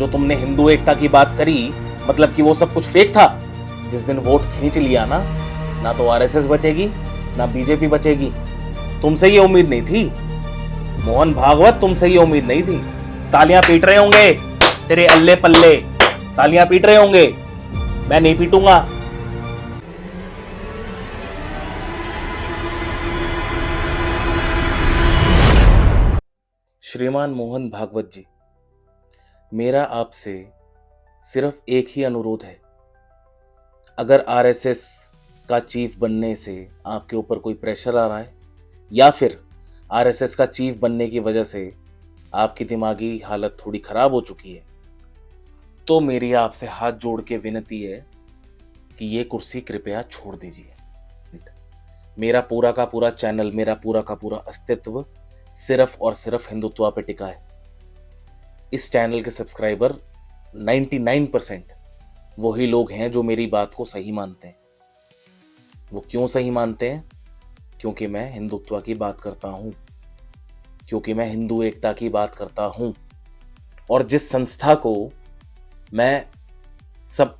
जो तुमने हिंदू एकता की बात करी, मतलब कि वो सब कुछ फेक था। जिस दिन वोट खींच लिया ना तो आरएसएस बचेगी ना बीजेपी बचेगी। तुमसे ये उम्मीद नहीं थी मोहन भागवत, तुमसे ये उम्मीद नहीं थी। तालियां पीट रहे होंगे तेरे अल्ले पल्ले, तालियां पीट रहे होंगे, मैं नहीं पीटूंगा। श्रीमान मोहन भागवत जी, मेरा आपसे सिर्फ एक ही अनुरोध है। अगर आरएसएस का चीफ बनने से आपके ऊपर कोई प्रेशर आ रहा है या फिर आरएसएस का चीफ बनने की वजह से आपकी दिमागी हालत थोड़ी खराब हो चुकी है, तो मेरी आपसे हाथ जोड़ के विनती है कि ये कुर्सी कृपया छोड़ दीजिए। मेरा पूरा का पूरा चैनल, मेरा पूरा का पूरा अस्तित्व सिर्फ और सिर्फ हिंदुत्व पे टिका है। इस चैनल के सब्सक्राइबर 99% वही लोग हैं जो मेरी बात को सही मानते हैं। वो क्यों सही मानते हैं? क्योंकि मैं हिंदुत्व की बात करता हूं, क्योंकि मैं हिंदू एकता की बात करता हूं। और जिस संस्था को मैं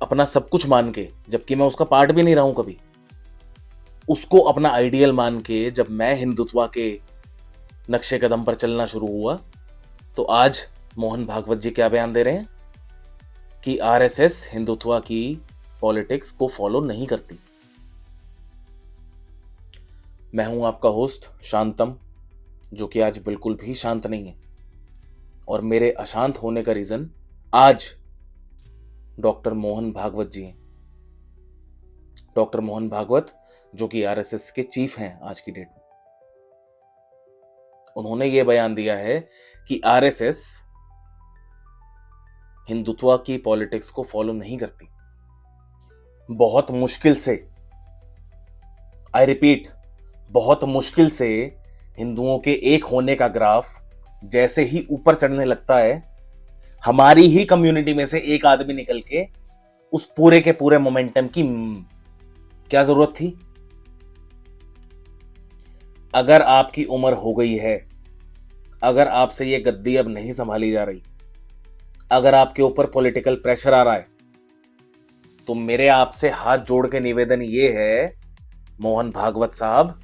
अपना सब कुछ मान के, जबकि मैं उसका पार्ट भी नहीं रहा हूं कभी, उसको अपना आइडियल मान के जब मैं हिंदुत्व के नक्शे कदम पर चलना शुरू हुआ, तो आज मोहन भागवत जी क्या बयान दे रहे हैं कि आरएसएस हिंदुत्व की पॉलिटिक्स को फॉलो नहीं करती। मैं हूं आपका होस्ट शांतम, जो कि आज बिल्कुल भी शांत नहीं है। और मेरे अशांत होने का रीजन आज डॉक्टर मोहन भागवत जी हैं। डॉक्टर मोहन भागवत, जो कि आरएसएस के चीफ हैं आज की डेट में, उन्होंने यह बयान दिया है कि आरएसएस हिंदुत्व की पॉलिटिक्स को फॉलो नहीं करती। बहुत मुश्किल से, आई रिपीट, बहुत मुश्किल से हिंदुओं के एक होने का ग्राफ जैसे ही ऊपर चढ़ने लगता है, हमारी ही कम्युनिटी में से एक आदमी निकल के उस पूरे के पूरे मोमेंटम की क्या जरूरत थी? अगर आपकी उम्र हो गई है, अगर आपसे ये गद्दी अब नहीं संभाली जा रही, अगर आपके ऊपर पॉलिटिकल प्रेशर आ रहा है, तो मेरे आपसे हाथ जोड़ के निवेदन ये है, मोहन भागवत साहब,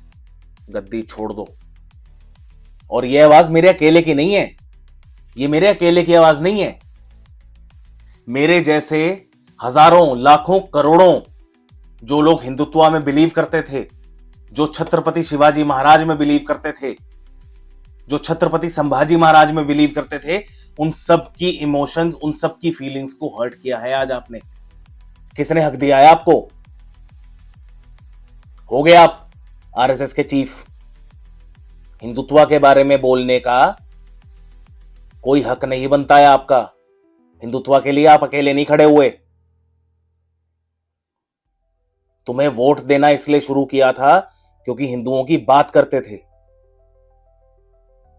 गद्दी छोड़ दो। और ये आवाज मेरे अकेले की नहीं है, ये मेरे अकेले की आवाज नहीं है। मेरे जैसे हजारों, लाखों, करोड़ों जो लोग हिंदुत्व में बिलीव करते थे, जो छत्रपति शिवाजी महाराज में बिलीव करते थे, जो छत्रपति संभाजी महाराज में बिलीव करते थे, उन सब की इमोशंस, उन सब की फीलिंग्स को हर्ट किया है आज आपने। किसने हक दिया है आपको? हो गए आप आरएसएस के चीफ। हिंदुत्व के बारे में बोलने का कोई हक नहीं बनता है आपका। हिंदुत्व के लिए आप अकेले नहीं खड़े हुए। तुम्हें वोट देना इसलिए शुरू किया था क्योंकि हिंदुओं की बात करते थे।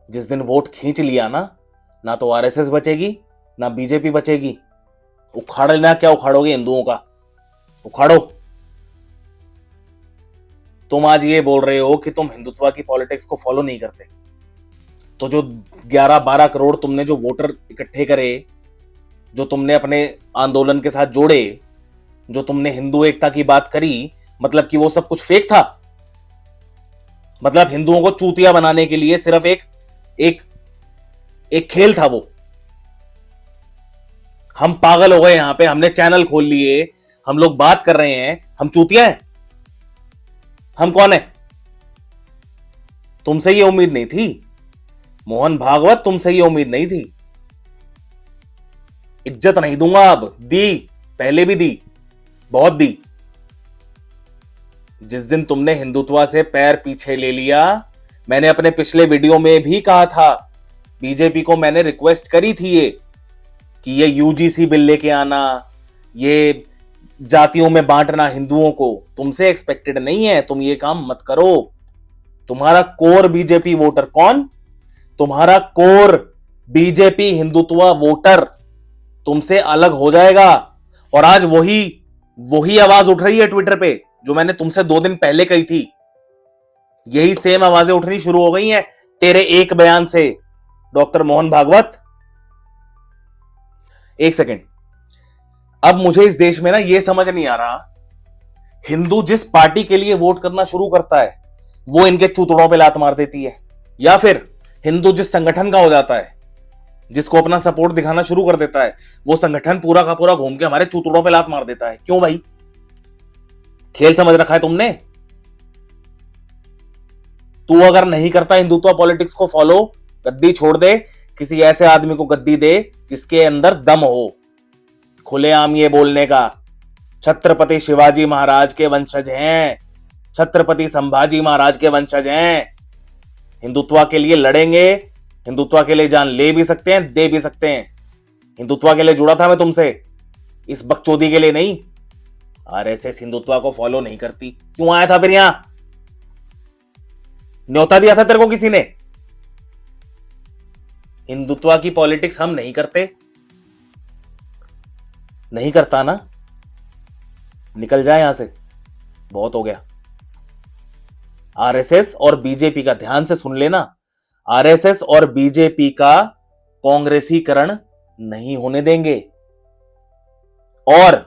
जिस दिन वोट खींच लिया ना तो आरएसएस बचेगी ना बीजेपी बचेगी। उखाड़ लेना, क्या उखाड़ोगे हिंदुओं का? उखाड़ो। तुम आज ये बोल रहे हो कि तुम हिंदुत्व की पॉलिटिक्स को फॉलो नहीं करते, तो जो 11-12 करोड़ तुमने जो वोटर इकट्ठे करे, जो तुमने अपने आंदोलन के साथ जोड़े, जो तुमने हिंदू एकता की बात करी, मतलब कि वो सब कुछ फेक था। मतलब हिंदुओं को चूतिया बनाने के लिए सिर्फ एक खेल था वो। हम पागल हो गए यहां पे, हमने चैनल खोल लिए, हम लोग बात कर रहे हैं, हम चूतिया हैं? हम कौन है? तुमसे ये उम्मीद नहीं थी मोहन भागवत, तुमसे ये उम्मीद नहीं थी। इज्जत नहीं दूंगा अब, दी, पहले भी दी, बहुत दी। जिस दिन तुमने हिंदुत्व से पैर पीछे ले लिया, मैंने अपने पिछले वीडियो में भी कहा था, बीजेपी को मैंने रिक्वेस्ट करी थी कि ये यूजीसी बिल लेके आना, ये जातियों में बांटना हिंदुओं को, तुमसे एक्सपेक्टेड नहीं है, तुम ये काम मत करो। तुम्हारा कोर बीजेपी वोटर कौन? तुम्हारा कोर बीजेपी हिंदुत्व वोटर तुमसे अलग हो जाएगा। और आज वही आवाज उठ रही है ट्विटर पे, जो मैंने तुमसे 2 दिन पहले कही थी। यही सेम आवाजें उठनी शुरू हो गई हैं तेरे एक बयान से, डॉक्टर मोहन भागवत। एक सेकेंड, अब मुझे इस देश में ना यह समझ नहीं आ रहा, हिंदू जिस पार्टी के लिए वोट करना शुरू करता है वो इनके चूतड़ों पे लात मार देती है, या फिर हिंदू जिस संगठन का हो जाता है, जिसको अपना सपोर्ट दिखाना शुरू कर देता है, वो संगठन पूरा का पूरा घूम के हमारे चूतड़ों पे लात मार देता है। क्यों भाई? खेल समझ रखा है तुमने? तू अगर नहीं करता हिंदुत्व पॉलिटिक्स को फॉलो, गद्दी छोड़ दे, किसी ऐसे आदमी को गद्दी दे जिसके अंदर दम हो खुलेआम ये बोलने का, छत्रपति शिवाजी महाराज के वंशज हैं, छत्रपति संभाजी महाराज के वंशज हैं, हिंदुत्व के लिए लड़ेंगे, हिंदुत्व के लिए जान ले भी सकते हैं, दे भी सकते हैं। हिंदुत्व के लिए जुड़ा था मैं तुमसे, इस बकचोदी के लिए नहीं। आरएसएस हिंदुत्व को फॉलो नहीं करती, क्यों आया था फिर यहां? न्योता दिया था तेरे को किसी ने? हिंदुत्व की पॉलिटिक्स हम नहीं करते, नहीं करता ना, निकल जाए यहां से, बहुत हो गया। आरएसएस और बीजेपी का, ध्यान से सुन लेना, आरएसएस और बीजेपी का कांग्रेसीकरण नहीं होने देंगे। और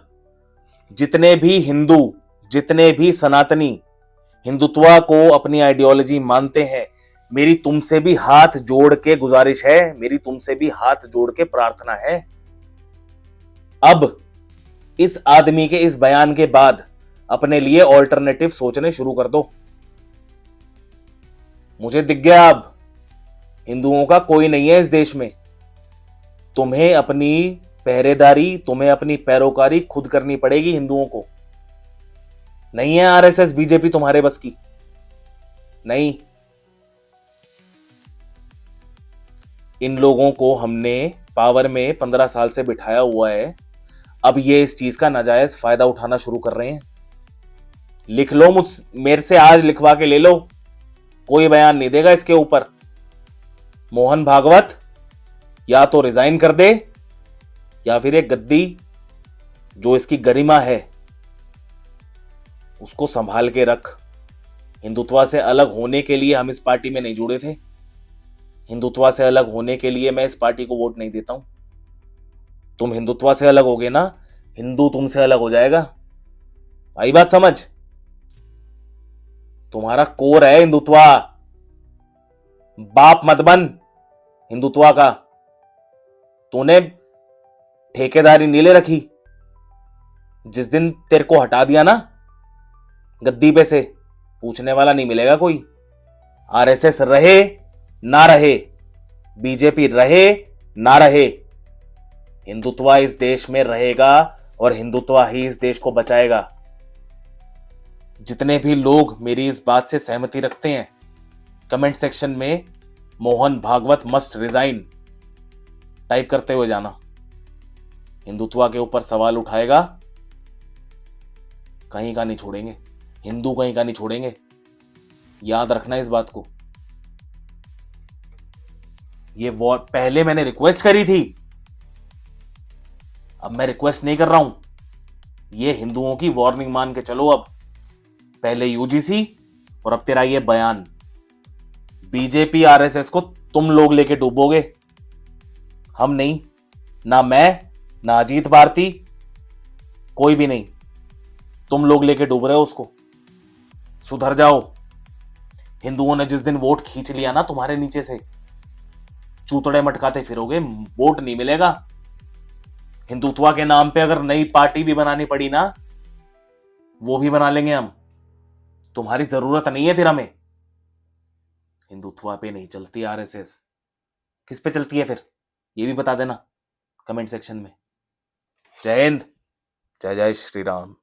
जितने भी हिंदू, जितने भी सनातनी हिंदुत्व को अपनी आइडियोलॉजी मानते हैं, मेरी तुमसे भी हाथ जोड़ के गुजारिश है, मेरी तुमसे भी हाथ जोड़ के प्रार्थना है, अब इस आदमी के इस बयान के बाद अपने लिए ऑल्टरनेटिव सोचने शुरू कर दो। मुझे दिख गया अब हिंदुओं का कोई नहीं है इस देश में। तुम्हें अपनी पहरेदारी, तुम्हें अपनी पैरोकारी खुद करनी पड़ेगी हिंदुओं को। नहीं है आरएसएस बीजेपी तुम्हारे बस की, नहीं। इन लोगों को हमने पावर में 15 साल से बिठाया हुआ है, अब ये इस चीज का नाजायज फायदा उठाना शुरू कर रहे हैं। लिख लो, मेरे से आज लिखवा के ले लो, कोई बयान नहीं देगा इसके ऊपर। मोहन भागवत या तो रिजाइन कर दे, या फिर एक गद्दी जो इसकी गरिमा है उसको संभाल के रख। हिंदुत्व से अलग होने के लिए हम इस पार्टी में नहीं जुड़े थे, हिंदुत्व से अलग होने के लिए मैं इस पार्टी को वोट नहीं देता हूं। तुम हिंदुत्व से अलग होगे ना, हिंदू तुमसे अलग हो जाएगा। आई बात समझ? तुम्हारा कोर है हिंदुत्व, बाप मत बन हिंदुत्व का। तूने ठेकेदारी नहीं ले रखी, जिस दिन तेरे को हटा दिया ना गद्दी पे से, पूछने वाला नहीं मिलेगा कोई। आरएसएस रहे ना रहे, बीजेपी रहे ना रहे, हिंदुत्व इस देश में रहेगा और हिंदुत्व ही इस देश को बचाएगा। जितने भी लोग मेरी इस बात से सहमति रखते हैं, कमेंट सेक्शन में Mohan Bhagwat must resign type करते हुए जाना। हिंदुत्व के ऊपर सवाल उठाएगा, कहीं का नहीं छोड़ेंगे, हिंदू कहीं का नहीं छोड़ेंगे, याद रखना इस बात को। ये वॉर पहले मैंने रिक्वेस्ट करी थी, अब मैं रिक्वेस्ट नहीं कर रहा हूं, ये हिंदुओं की वार्निंग मान के चलो। अब पहले यूजीसी और अब तेरा ये बयान, बीजेपी आरएसएस को तुम लोग लेके डूबोगे, हम नहीं, ना मैं, ना अजीत भारती, कोई भी नहीं, तुम लोग लेके डूब रहे हो उसको। सुधर जाओ। हिंदुओं ने जिस दिन वोट खींच लिया ना तुम्हारे नीचे से, चूतड़े मटकाते फिरोगे, वोट नहीं मिलेगा। हिंदुत्व के नाम पे अगर नई पार्टी भी बनानी पड़ी ना, वो भी बना लेंगे हम, तुम्हारी जरूरत नहीं है फिर हमें। हिंदुत्व पे नहीं चलती आरएसएस, किस पे चलती है फिर, ये भी बता देना कमेंट सेक्शन में। जय हिंद, जय जय श्री राम।